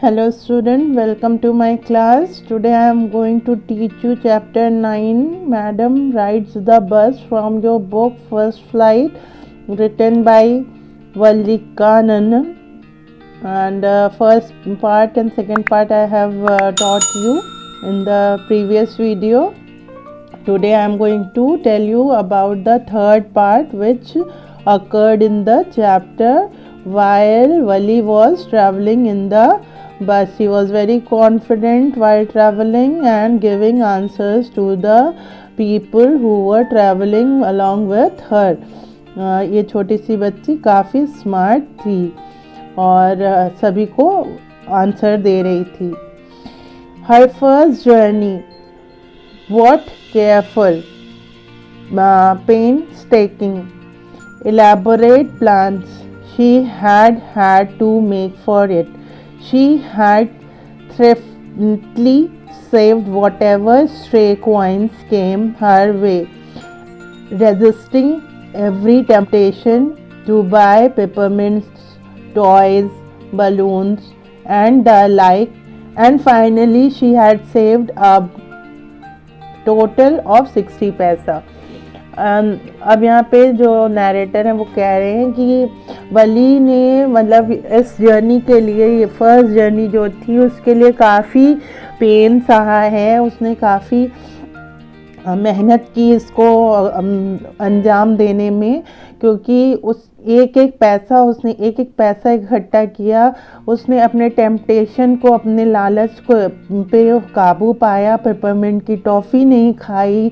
Hello student, welcome to my class. Today I am going to teach you chapter 9. Madam rides the bus from your book First Flight, written by Vallikanan. And first part and second part I have taught you in the previous video. Today I am going to tell you about the third part which occurred in the chapter while Valli was traveling in the bus. He was very confident while traveling and giving answers to the people who were traveling along with her. ये छोटी सी बच्ची काफ़ी smart थी और सभी को answer दे रही थी. Her first journey, what careful, painstaking, elaborate plans she had to make for it. She had thriftily saved whatever stray coins came her way, resisting every temptation to buy peppermints, toys, balloons, and the like. And finally, she had saved a total of 60 पैसा. अब यहाँ पे जो narrator हैं वो कह रहे हैं कि वली ने मतलब इस जर्नी के लिए, ये फर्स्ट जर्नी जो थी उसके लिए काफ़ी पेन सहा है. उसने काफ़ी मेहनत की इसको अंजाम देने में, क्योंकि उस एक एक पैसा इकट्ठा किया. उसने अपने टेम्पटेशन को, अपने लालच को पे काबू पाया. पेपरमिंट की टॉफ़ी नहीं खाई,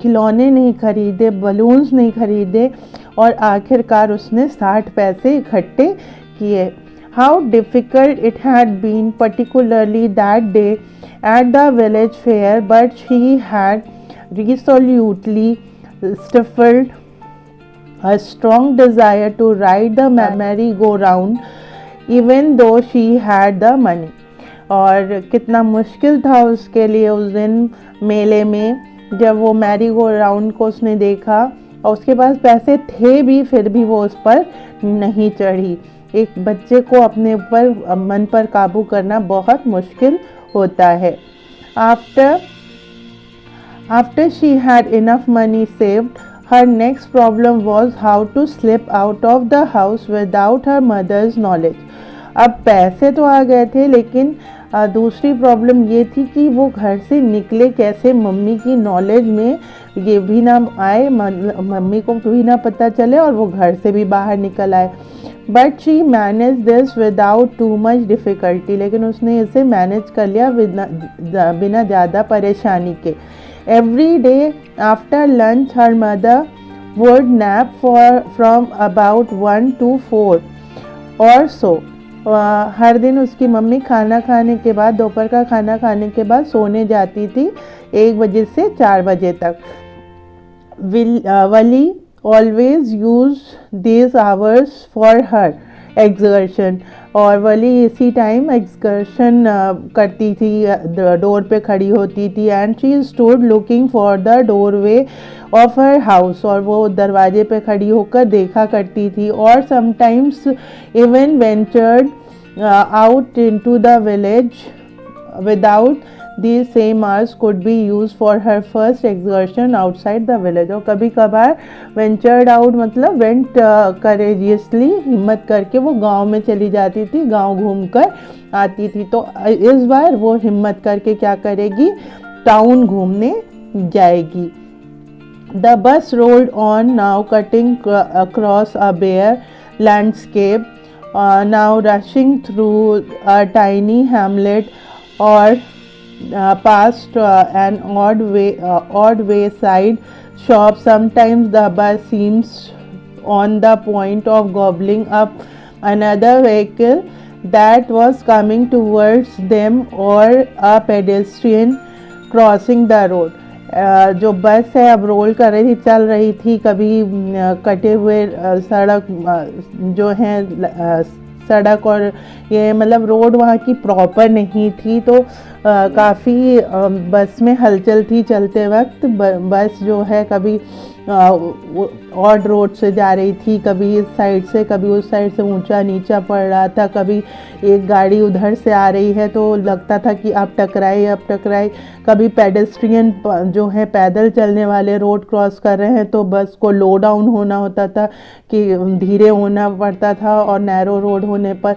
खिलौने नहीं खरीदे, बलून्स नहीं खरीदे और आखिरकार उसने 60 पैसे इकट्ठे किए. How difficult it had been, particularly that day at the village fair, but she had resolutely stifled a strong desire to ride the merry-go-round, even though she had the money. और कितना मुश्किल था उसके लिए उस दिन मेले में, जब वो मैरी गो राउंड को उसने देखा और उसके पास पैसे थे भी, फिर भी वो उस पर नहीं चढ़ी. एक बच्चे को अपने ऊपर, मन पर काबू करना बहुत मुश्किल होता है. After she had enough money saved, her next problem was how to slip out of the house without her mother's knowledge. अब पैसे तो आ गए थे, लेकिन दूसरी प्रॉब्लम ये थी कि वो घर से निकले कैसे, मम्मी की नॉलेज में ये भी ना आए, मम्मी को भी ना पता चले और वो घर से भी बाहर निकल आए. But she manage this without too much difficulty, लेकिन उसने इसे मैनेज कर लिया बिना ज़्यादा परेशानी के. Every day after lunch her mother would nap from about 1 to 4 और सो. हर दिन उसकी मम्मी खाना खाने के बाद, दोपहर का खाना खाने के बाद सोने जाती थी 1 बजे से 4 बजे तक. Valli always use these hours for her excursion, और वली इसी टाइम एक्सकर्शन करती थी, डोर पे खड़ी होती थी. And she stood looking for the doorway of her house, और वो दरवाजे पे खड़ी होकर देखा करती थी. और sometimes even ventured out into the village without these same hours could be used for her first excursion outside the village. और कभी कभार ventured out मतलब went courageously, हिम्मत करके वो गांव में चली जाती थी, गांव घूमकर आती थी. तो इस बार वो हिम्मत करके क्या करेगी, टाउन घूमने जाएगी. The bus rolled on, now cutting across a bare landscape, now rushing through a tiny hamlet or past an odd wayside shop. Sometimes the bus seems on the point of gobbling up another vehicle that was coming towards them, or a pedestrian crossing the road. जो बस है अब role कर रही थी, चल रही थी. कभी कटे हुए सड़क जो हैं, सड़क और ये मतलब रोड वहाँ की प्रॉपर नहीं थी, तो काफ़ी बस में हलचल थी चलते वक्त. बस जो है कभी ऑड रोड से जा रही थी, कभी इस साइड से कभी उस साइड से ऊंचा नीचा पड़ रहा था, कभी एक गाड़ी उधर से आ रही है तो लगता था कि अब टकराए, कभी पेडेस्ट्रियन जो है पैदल चलने वाले रोड क्रॉस कर रहे हैं तो बस को लो डाउन होना होता था कि धीरे होना पड़ता था, और नैरो रोड होने पर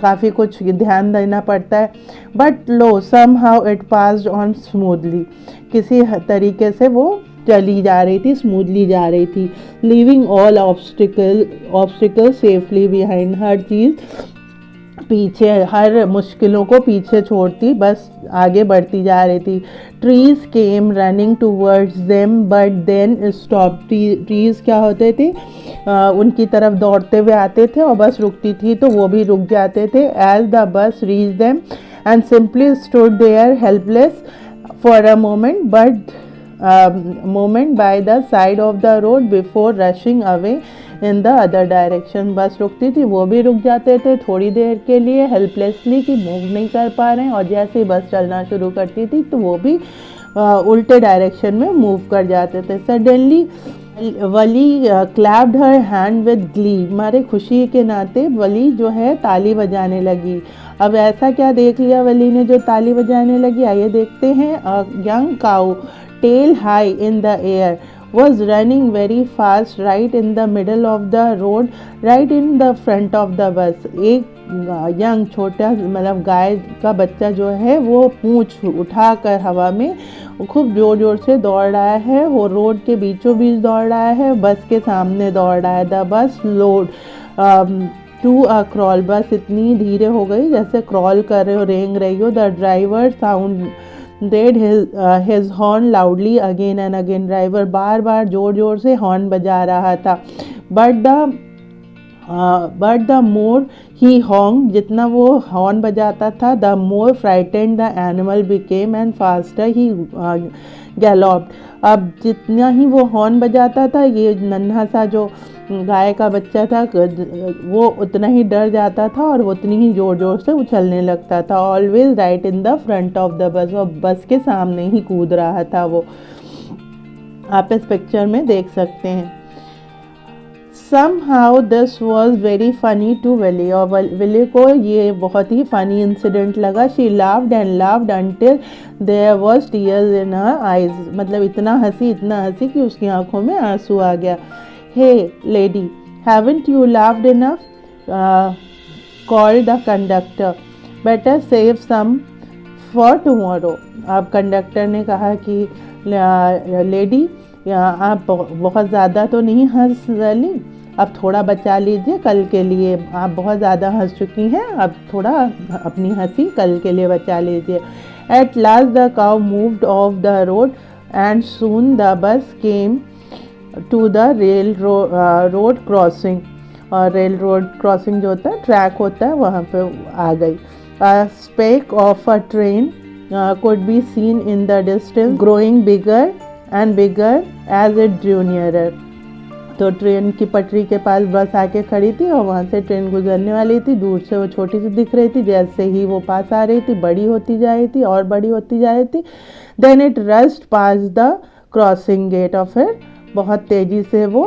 काफ़ी कुछ ध्यान देना पड़ता है। But lo somehow it passed on smoothly, किसी तरीके से वो चली जा रही थी, स्मूथली जा रही थी, leaving all obstacle safely behind, हर चीज़ पीछे, हर मुश्किलों को पीछे छोड़ती बस आगे बढ़ती जा रही थी। Trees came running towards them but then stop, trees क्या होते थे, उनकी तरफ दौड़ते हुए आते थे और बस रुकती थी तो वो भी रुक जाते थे। As the bus reach them and simply stood there helpless for a moment by the side of the road before rushing away in the other direction। बस रुकती थी, वो भी रुक जाते थे थोड़ी देर के लिए हेल्पलेसली कि मूव नहीं कर पा रहे हैं, और जैसे ही बस चलना शुरू करती थी तो वो भी उल्टे डायरेक्शन में मूव कर जाते थे। Suddenly Wali clapped her hand with Glee, मारे खुशी के नाते वली जो है ताली बजाने लगी। अब ऐसा क्या देख लिया वली ने जो ताली बजाने लगी, आइए देखते हैं। Young cow tail high in the air was running very fast right in the middle of the road, right in the front of the bus। एक यंग छोटा मतलब गाय का बच्चा जो है वो पूंछ उठाकर हवा में खूब जोर जोर से दौड़ रहा है, वो रोड के बीचों बीच दौड़ रहा है, बस के सामने दौड़ रहा है। The bus load to a crawl, बस इतनी धीरे हो गई जैसे क्रॉल कर रहे हो, रेंग रही हो। The driver sounded his horn loudly again and again, driver बार बार जोर जोर से हॉर्न बजा रहा था। But the more he honked, जितना वो हॉर्न बजाता था, the more frightened the animal became and faster he galloped. अब जितना ही वो हॉर्न बजाता था, ये नन्हा सा जो गाय का बच्चा था वो उतना ही डर जाता था और वो उतनी ही जोर जोर से उछलने लगता था। Always right in the front of the bus, और बस के सामने ही कूद रहा था वो, आप इस पिक्चर में देख सकते हैं। Somehow this was very funny to Willy, और विली को ये बहुत ही फनी इंसिडेंट लगा। She laughed and laughed until there was tears in her eyes, मतलब इतना हंसी कि उसकी आंखों में आंसू आ गया। Hey lady, haven't you laughed enough? Called the conductor. Better save some for tomorrow। अब कंडक्टर ने कहा कि लेडी आप बहुत ज़्यादा तो नहीं हंस रही, अब थोड़ा बचा लीजिए कल के लिए, आप बहुत ज़्यादा हंस चुकी हैं, अब थोड़ा अपनी हंसी कल के लिए बचा लीजिए। At last the cow moved off the road and soon the bus came to the railroad crossing, और रेल रोड क्रॉसिंग जो होता है ट्रैक होता है वहाँ पे आ गई। Speck of a train could be seen in the distance growing bigger and bigger as it drew nearer। तो ट्रेन की पटरी के पास बस आके खड़ी थी और वहाँ से ट्रेन गुजरने वाली थी, दूर से वो छोटी सी दिख रही थी, जैसे ही वो पास आ रही थी बड़ी होती जा रही थी और बड़ी होती जा रही थी। Then it rushed past the crossing gate, और फिर बहुत तेज़ी से वो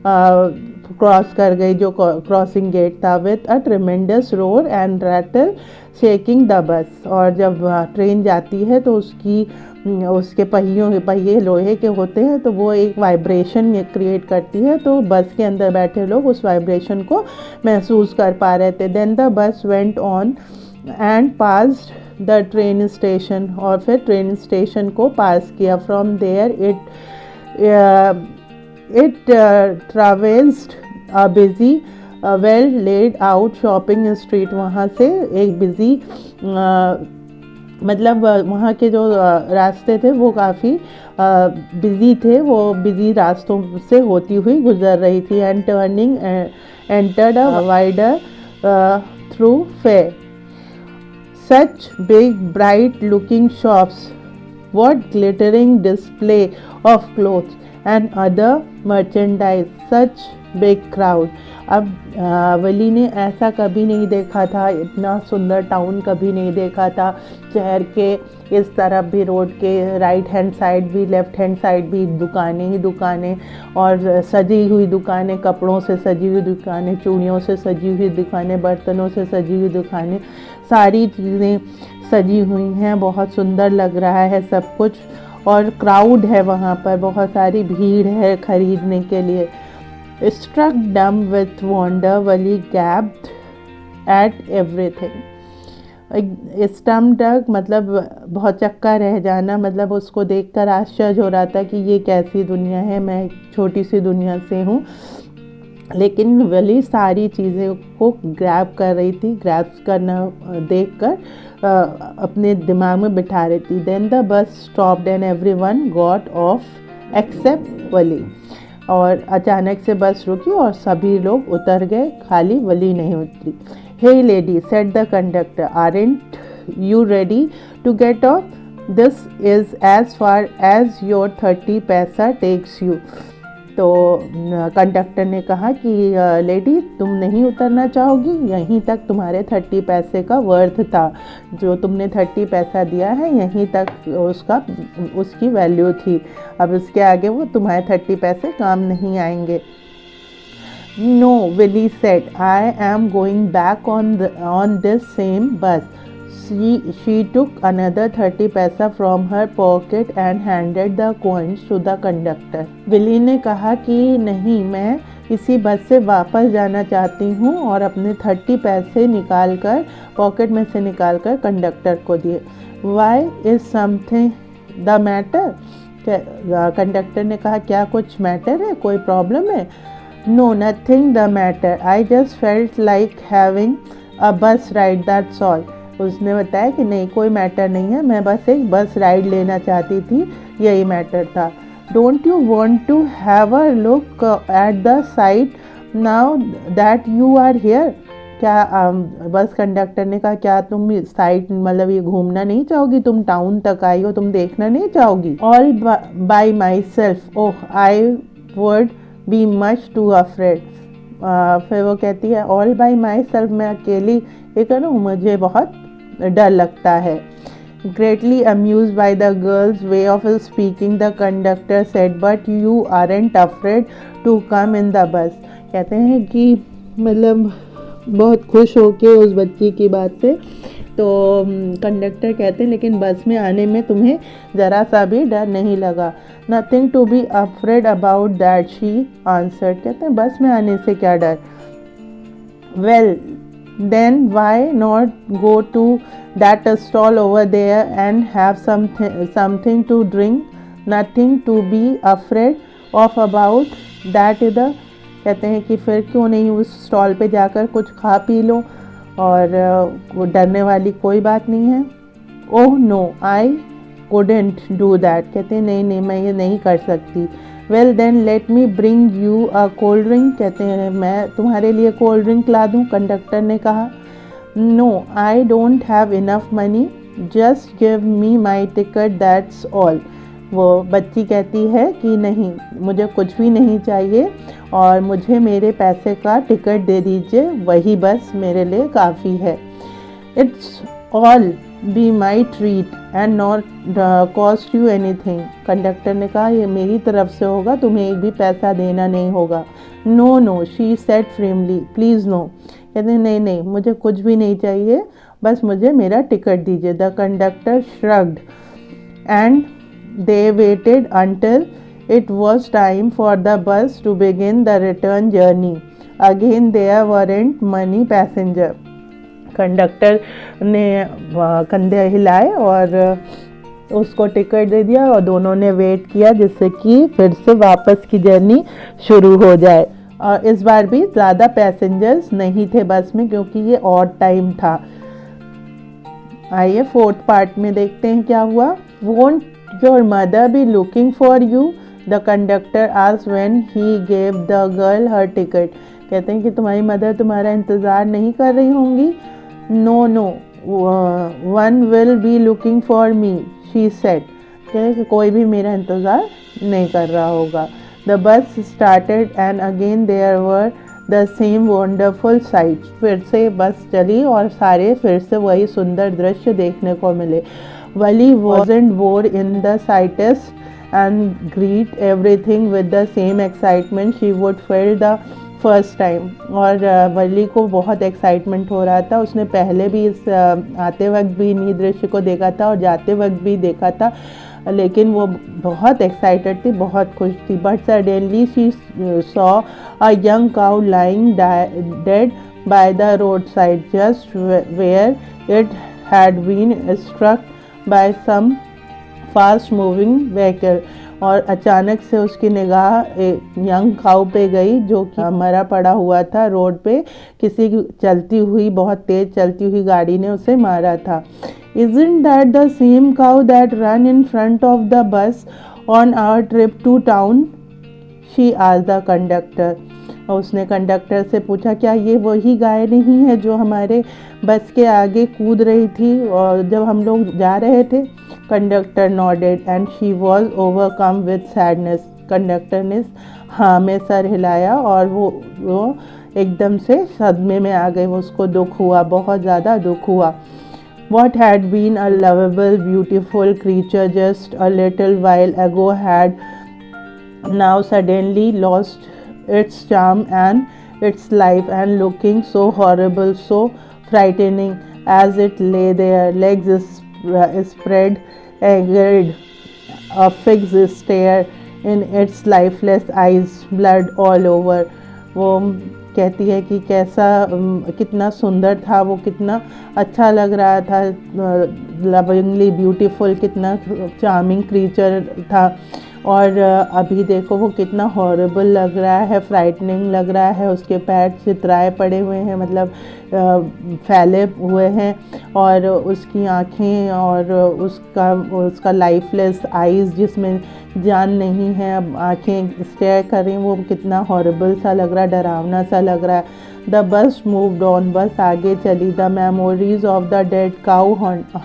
क्रॉस कर गई जो क्रॉसिंग गेट था। With a tremendous roar and rattle shaking the bus, और जब ट्रेन जाती है तो उसके पहिए लोहे के होते हैं तो वो एक वाइब्रेशन क्रिएट करती है, तो बस के अंदर बैठे लोग उस वाइब्रेशन को महसूस कर पा रहे थे। Then the bus went on and passed the train station, और फिर ट्रेन स्टेशन को पास किया। From there it traversed a busy well laid out shopping street, वहाँ से एक बिज़ी मतलब वहाँ के जो रास्ते थे वो काफ़ी बिज़ी थे, वो बिज़ी रास्तों से होती हुई गुजर रही थी। And turning entered a wider through fair, such big bright looking shops, what glittering display of clothes and other merchandise, such big crowd. अब वली ने ऐसा कभी नहीं देखा था, इतना सुंदर टाउन कभी नहीं देखा था। शहर के इस तरफ भी, रोड के राइट हैंड साइड भी, लेफ़्ट हैंड साइड भी दुकानें ही दुकानें, और सजी हुई दुकानें, कपड़ों से सजी हुई दुकानें, चूड़ियों से सजी हुई दुकानें, बर्तनों से सजी हुई दुकानें, सारी चीज़ें सजी हुई हैं। बहुत सुंदर लग रहा है सब कुछ, और क्राउड है वहाँ पर, बहुत सारी भीड़ है खरीदने के लिए। Struck dumb with wonder, Wali gasped at everything। Stumped मतलब बहुत चक्का रह जाना, मतलब उसको देखकर आश्चर्य हो रहा था कि ये कैसी दुनिया है, मैं छोटी सी दुनिया से हूँ। लेकिन वली सारी चीज़ें को ग्रैब कर रही थी, ग्रैब करना देखकर अपने दिमाग में बिठा रही थी। Then the bus stopped and everyone got off except Valli. और अचानक से बस रुकी और सभी लोग उतर गए, खाली वली नहीं उतरी। Hey lady, said the conductor, aren't you ready to get off? This is as far as your 30 paisa takes you. तो कंडक्टर ने कहा कि लेडी, तुम नहीं उतरना चाहोगी? यहीं तक तुम्हारे 30 पैसे का वर्थ था, जो तुमने 30 पैसा दिया है यहीं तक उसकी वैल्यू थी। अब इसके आगे वो तुम्हारे 30 पैसे काम नहीं आएंगे। No, Willie said, I am going back on this same bus. She took another 30 पैसा from her pocket and handed the coins to the conductor। Willie ने कहा कि नहीं, मैं इसी बस से वापस जाना चाहती हूँ, और अपने 30 पैसे निकालकर, पॉकेट में से निकालकर कंडक्टर को दिए। Why is something the matter? Conductor ने कहा, क्या कुछ मैटर है, कोई प्रॉब्लम है? No, nothing the matter. I just felt like having a bus ride, that's all। उसने बताया कि नहीं, कोई मैटर नहीं है, मैं बस एक बस राइड लेना चाहती थी, यही मैटर था। Don't you want to have a look at the sight now that you are here? क्या बस कंडक्टर ने कहा, क्या तुम साइट मतलब ये घूमना नहीं चाहोगी? तुम टाउन तक आई हो, तुम देखना नहीं चाहोगी? All by myself, oh I would be much too afraid. फिर वो कहती है, ऑल बाय माई सेल्फ, मैं अकेली ये करूँ, मुझे बहुत डर लगता है। Greatly amuse by the girl's way of speaking, the conductor said, but you aren't afraid to come in the bus. कहते हैं कि मतलब बहुत खुश होके उस बच्ची की बात से, तो कंडक्टर कहते हैं लेकिन बस में आने में तुम्हें ज़रा सा भी डर नहीं लगा। Nothing to be afraid about that, she answered. कहते हैं बस में आने से क्या डर? Well then why not go to that stall over there and have something to drink? Nothing to be afraid of about that either। कहते हैं कि फिर क्यों नहीं उस स्टॉल पे जाकर कुछ खा पी लो, और वो डरने वाली कोई बात नहीं है। Oh no, I couldn't do that। कहते हैं नहीं नहीं, मैं ये नहीं कर सकती। Well then let me bring you a cold drink. कहते हैं मैं तुम्हारे लिए कोल्ड ड्रिंक ला दूँ? कंडक्टर ने कहा। No, I don't have enough money, just give me my ticket, that's all. वो बच्ची कहती है कि नहीं, मुझे कुछ भी नहीं चाहिए, और मुझे मेरे पैसे का टिकट दे दीजिए, वही बस मेरे लिए काफ़ी है। It's all be my treat and not cost you anything. Conductor ने कहा, ये मेरी तरफ से होगा, तुम्हें एक भी पैसा देना नहीं होगा। No no, she said firmly, please no. कहते हैं नहीं नहीं, मुझे कुछ भी नहीं चाहिए, बस मुझे मेरा टिकट दीजिए। The conductor shrugged and they waited until it was time for the bus to begin the return journey. Again there weren't many passengers। Conductor ने कंधे हिलाए और उसको टिकट दे दिया, और दोनों ने वेट किया जिससे कि फिर से वापस की जर्नी शुरू हो जाए। और इस बार भी ज़्यादा पैसेंजर्स नहीं थे बस में, क्योंकि ये ऑड टाइम था। आइए 4th पार्ट में देखते हैं क्या हुआ। Won't your mother B looking for you? The conductor asked when he gave the girl her ticket. कहते हैं कि तुम्हारी मदर तुम्हारा इंतज़ार नहीं कर रही होंगी? No no, one will be looking for me, she said. कहते हैं कि कोई भी मेरा इंतज़ार नहीं कर रहा होगा। The The bus started and again there were the same wonderful sights. फिर से बस चली और सारे फिर से वही सुंदर दृश्य देखने को मिले. Wali wasn't bored in the slightest and greet everything with the same excitement she would feel the first time. और वली को बहुत एक्साइटमेंट हो रहा था. उसने पहले भी इस आते वक्त भी इन्हीं दृश्य को देखा था और जाते वक्त भी देखा था, लेकिन वो बहुत एक्साइटेड थी, बहुत खुश थी. But suddenly she saw a young cow lying dead by the road side just where it had been struck by some fast moving vehicle. और अचानक से उसकी निगाह एक यंग काउ पे गई जो कि मरा पड़ा हुआ था रोड पे. किसी चलती हुई, बहुत तेज चलती हुई गाड़ी ने उसे मारा था. Isn't that the same cow that ran in front of the bus on our trip to town? She asked the conductor. और उसने कंडक्टर से पूछा, क्या ये वही गाय नहीं है जो हमारे बस के आगे कूद रही थी और जब हम लोग जा रहे थे? Conductor nodded and she was overcome with sadness. Conductor ने हाँ में सर हिलाया और वो एकदम से सदमे में आ गई. उसको दुख हुआ, बहुत ज़्यादा दुख हुआ. What had been a lovable, beautiful creature just a little while ago had now suddenly lost its charm and its life and looking so horrible, so frightening as it lay there, legs spread, aged, a fixed stare in its lifeless eyes, blood all over. वो कहती है कि कैसा कितना सुंदर था वो, कितना अच्छा लग रहा था, लविंगली ब्यूटीफुल, कितना चार्मिंग क्रीचर था. और अभी देखो वो कितना हॉरिबल लग रहा है, फ्राइटनिंग लग रहा है. उसके पैर चितराए पड़े हुए हैं, मतलब फैले हुए हैं, और उसकी आँखें और उसका लाइफलेस आइज़ जिसमें जान नहीं है, अब आँखें स्टेयर कर रही हैं. वो कितना हॉरिबल सा लग रहा है, डरावना सा लग रहा है. The bus moved on. Bus आगे चली. The memories of the dead cow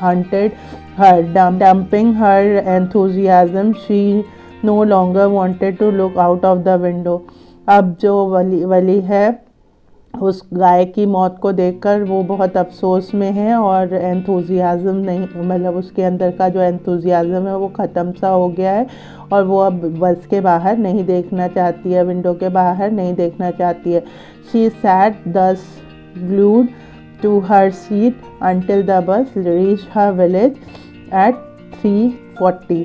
haunted her, dumping her enthusiasm. She no longer wanted to look out of the window. अब जो वली है उस गाय की मौत को देखकर वो बहुत अफसोस में है और एंथुजियाज्म नहीं, मतलब उसके अंदर का जो एंथुजियाज्म है वो ख़त्म सा हो गया है और वो अब बस के बाहर नहीं देखना चाहती है, विंडो के बाहर नहीं देखना चाहती है. She sat thus glued to her seat until the bus reached her village at 3:40.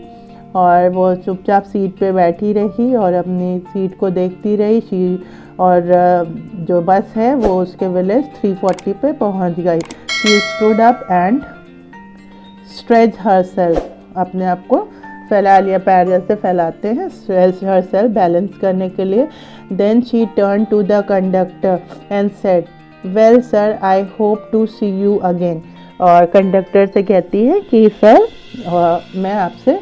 और वो चुपचाप सीट पे बैठी रही और अपनी सीट को देखती रही. और जो बस है वो उसके विलेज 3:40 पे पहुंच गई. She stood up and stretched herself. अपने आप को फैला लिया, पैर जैसे फैलाते हैं, stretched herself, बैलेंस करने के लिए. Then she turned to the conductor and said, well sir, I hope to see you again. और कंडक्टर से कहती है कि सर मैं आपसे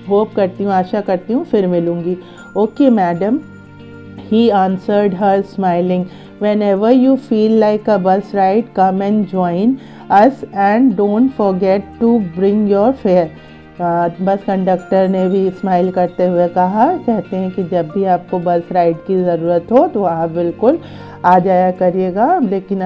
होप करती हूँ, आशा करती हूँ फिर मिलूँगी. Okay madam, he answered her smiling. Whenever you feel like a bus ride, come and join us and don't forget to bring your fare. Bus conductor ने भी स्माइल करते हुए कहा, कहते हैं कि जब भी आपको बस राइड की ज़रूरत हो तो आप बिल्कुल आ जाया करिएगा, लेकिन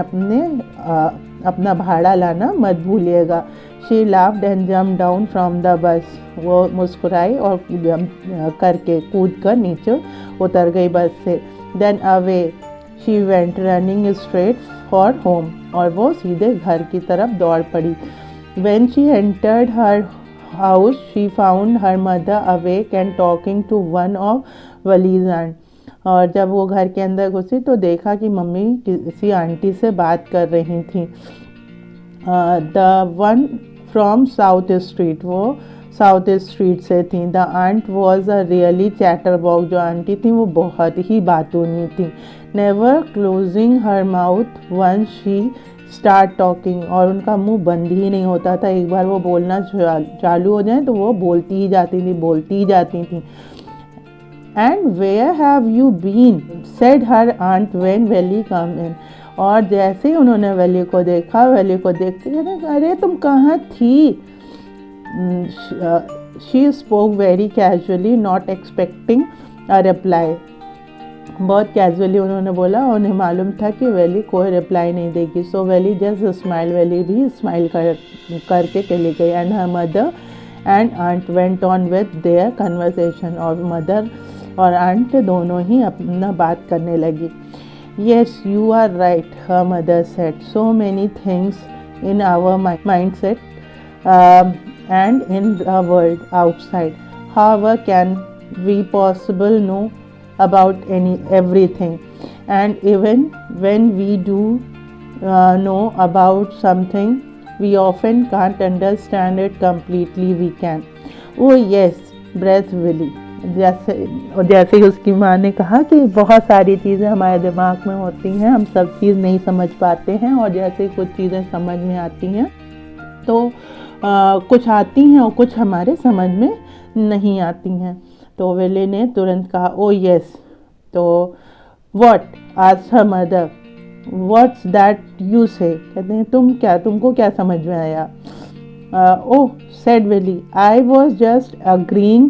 अपना भाड़ा लाना मत भूलिएगा. She laughed and jump down from the bus. वो मुस्कुराई और करके कूद कर नीचे उतर गई बस से. Then away she went running straight for home. और वो सीधे घर की तरफ दौड़ पड़ी. When she entered her house, she found her mother awake and talking to one of Wali's aunt. और जब वो घर के अंदर घुसी तो देखा कि मम्मी किसी आंटी से बात कर रही थी. The one from South Street, वो साउथ स्ट्रीट से थी. The aunt was a really chatterbox. जो आंटी थी वो बहुत ही बातूनी थी. Never closing her mouth once she start talking. और उनका मुंह बंद ही नहीं होता था. एक बार वो बोलना चालू हो जाए तो वो बोलती ही जाती थी. And where have you been, said her aunt when Valli came in. और जैसे ही उन्होंने वैली को देखा, वैली को देखते कहते, अरे तुम कहाँ थी. She spoke very casually, not expecting reply. बहुत कैजुअली उन्होंने बोला, उन्हें मालूम था कि वेली कोई रिप्लाई नहीं देगी। सो वेली जस्ट स्माइल, वेली भी स्माइल करके चली गई। And her mother and aunt went on with their conversation. और मदर और आंट दोनों ही अपना बात करने लगी। Yes you are right, her mother said, so many things in our mindset and in the world outside, however can we possible know about everything, and even when we do know about something, we often can't understand it completely. We can, oh yes, breath Willy। जैसे ही उसकी माँ ने कहा कि बहुत सारी चीज़ें हमारे दिमाग में होती हैं, हम सब चीज़ नहीं समझ पाते हैं, और जैसे कुछ चीज़ें समझ में आती हैं तो कुछ आती हैं और कुछ हमारे समझ में नहीं आती हैं। तो वेली ने तुरंत कहा, ओ यस। तो what, asked her mother, what's that you say, कहते हैं तुमको क्या समझ में आया। Oh said Valli, I was just agreeing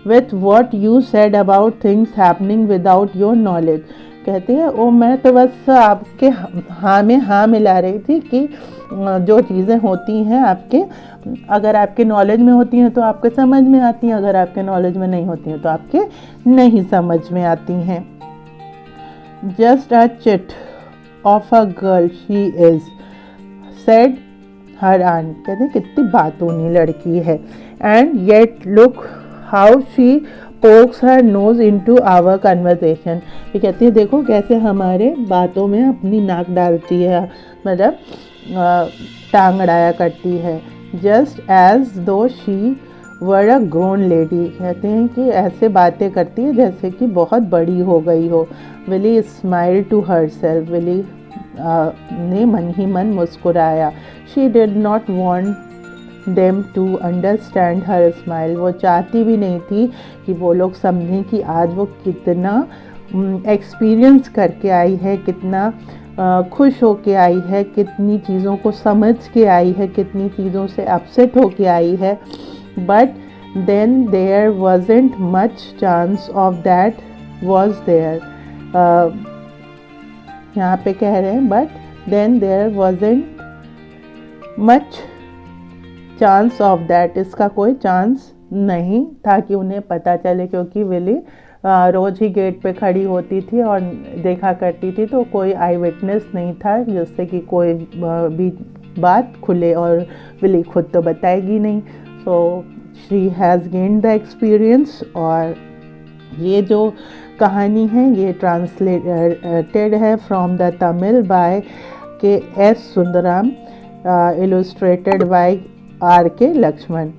with what you said about things happening without your knowledge. कहते हैं ओ मैं तो बस आपके हाँ में हाँ मिला रही थी कि जो चीज़ें होती हैं आपके, अगर आपके नॉलेज में होती हैं तो आपके समझ में आती हैं, अगर आपके नॉलेज में नहीं होती हैं तो आपके नहीं समझ में आती हैं। Just a chit of a girl she is, said her aunt. कहते हैं कितनी बातूनी लड़की है। And yet look how she pokes her nose into our conversation. ये कहती है देखो कैसे हमारे बातों में अपनी नाक डालती है, मतलब टांग अड़ाया करती है। जस्ट एज दो she were a grown lady. कहते हैं कि ऐसे बातें करती है जैसे कि बहुत बड़ी हो गई हो। Willy smile to herself. Willy ने मन ही मन मुस्कुराया। She did not want them to understand her smile. वो चाहती भी नहीं थी कि वो लोग समझें कि आज वो कितना एक्सपीरियंस करके आई है, कितना खुश हो के आई है, कितनी चीज़ों को समझ के आई है, कितनी चीज़ों से अपसेट हो के आई है। But then there wasn't much chance of that was there। यहाँ पे कह रहे हैं but then there wasn't much chance of that, इसका कोई चांस नहीं था कि उन्हें पता चले, क्योंकि विली रोज़ ही गेट पे खड़ी होती थी और देखा करती थी, तो कोई आई विटनेस नहीं था जिससे कि कोई भी बात खुले, और विली खुद तो बताएगी नहीं। So she has gained the experience. और ये जो कहानी है ये ट्रांसलेटेड है from the Tamil by K S. Sundaram, illustrated by R K. Laxman.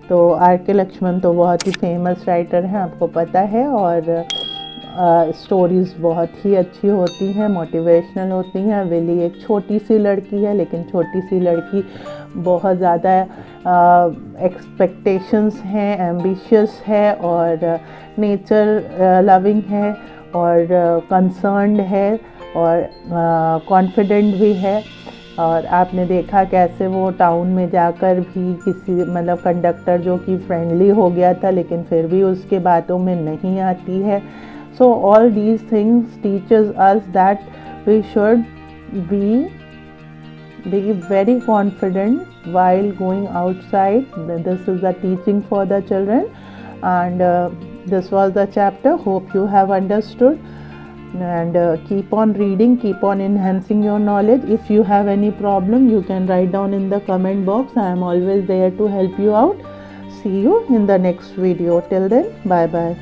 तो आर.के. लक्ष्मण तो बहुत ही फेमस राइटर हैं, आपको पता है, और स्टोरीज़ बहुत ही अच्छी होती हैं, मोटिवेशनल होती हैं। विली एक छोटी सी लड़की है, लेकिन छोटी सी लड़की बहुत ज़्यादा एक्सपेक्टेशंस हैं, एम्बिशियस है, और नेचर लविंग है, और कंसर्न्ड है, और कॉन्फिडेंट भी है। और आपने देखा कैसे वो टाउन में जाकर भी किसी मतलब कंडक्टर जो कि फ्रेंडली हो गया था, लेकिन फिर भी उसके बातों में नहीं आती है। So all these things teaches us that we should be very confident while going outside. This is the teaching for the children, and this was the chapter. Hope you have understood, and keep on reading, keep on enhancing your knowledge. If you have any problem, you can write down in the comment box. I am always there to help you out. See you in the next video. Till then, bye bye.